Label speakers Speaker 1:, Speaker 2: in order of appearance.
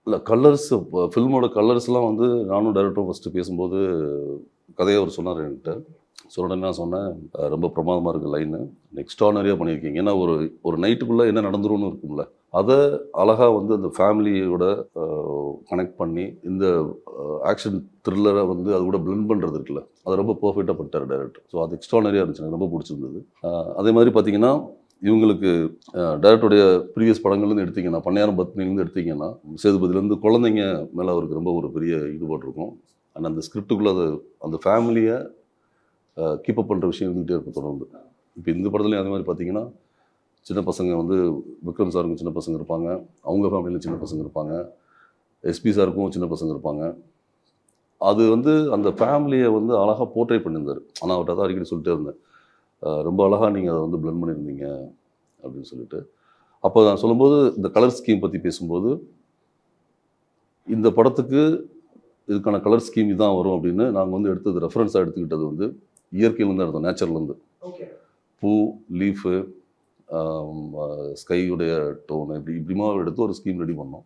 Speaker 1: இல்ல கலர்ஸ் ஃபில்மோட கலர்ஸ்லாம் வந்து நானும் டைரக்டரும் ஃபர்ஸ்ட்டு பேசும்போது கதைய அவர் சொன்னாரு என்கிட்ட. சொன்ன உடனே நான் சொன்னேன், ரொம்ப பிரமாதமா இருக்கு லைனு. எக்ஸ்ட்ரார்டினரியா பண்ணியிருக்கீங்க." ஏன்னா ஒரு ஒரு நைட்டுக்குள்ள என்ன நடந்துரும்னு இருக்கும்ல. அத அழகா வந்து அந்த ஃபேமிலியோட அ கனெக்ட் பண்ணி, இந்த ஆக்ஷன் த்ரில்லர வந்து அது கூட பிளெண்ட் பண்றது இருக்குல்ல, அத ரொம்ப பெர்ஃபெக்ட்டா பண்ணிட்டாரு டைரக்டர். ஸோ அது எக்ஸ்ட்ரார்டினரியா இருந்துச்சு. எனக்கு ரொம்ப புடிச்சிருந்தது. அதே மாரி பார்த்தீங்கன்னா, இவங்களுக்கு டைரக்டருடைய ப்ரீவியஸ் படங்கள்லேருந்து எடுத்தீங்கன்னா, பண்ணையாரும் பத்மினிலேருந்து எடுத்தீங்கன்னா, சேதுபதியிலேருந்து குழந்தைங்க மேல அவருக்கு ரொம்ப ஒரு பெரிய ஈடுபாடு இருக்கும். ஆனா அந்த ஸ்கிரிப்டுக்குள்ள அது அந்த ஃபேமிலிய கீப் அப் பண்ற விஷயம் இருந்துகிட்டே இருக்கும் தொடர்ந்து. இப்ப இந்த படத்துலயும் அதே மாரி பார்த்தீங்கன்னா, சின்ன பசங்க வந்து விக்ரம் சாருக்கும் சின்ன பசங்க இருப்பாங்க. அவங்க ஃபேமிலில சின்ன பசங்க இருப்பாங்க. எஸ்பி சாருக்கும் சின்ன பசங்க இருப்பாங்க. அது வந்து அந்த ஃபேமிலிய வந்து அழகா போர்ட்ரே பண்ணியிருந்தாரு. ஆனா அவர்ட்ட தான் அடிக்கடி சொல்லிட்டே இருந்தேன். ரொம்ப அழகா நீங்க அத வந்து பிளெண்ட் பண்ணியிருந்தீங்க அப்படின்னு சொல்லிட்டு. அப்ப நான் சொல்லும்போது இந்த கலர் ஸ்கீம் பத்தி பேசும்போது, இந்த படத்துக்கு இதுக்கான கலர் ஸ்கீம் இதான் வரும் அப்படின்னு நாங்க வந்து எடுத்தது ரெஃபரன்ஸா எடுத்துக்கிட்டது வந்து இயற்கையிலேருந்து எடுத்தோம். நேச்சர்லேருந்து.
Speaker 2: ஓகே.
Speaker 1: பூ, லீஃபு, ஸ்கையுடைய டோனு இப்படிமா எடுத்து ஒரு ஸ்கீம் ரெடி பண்ணோம்.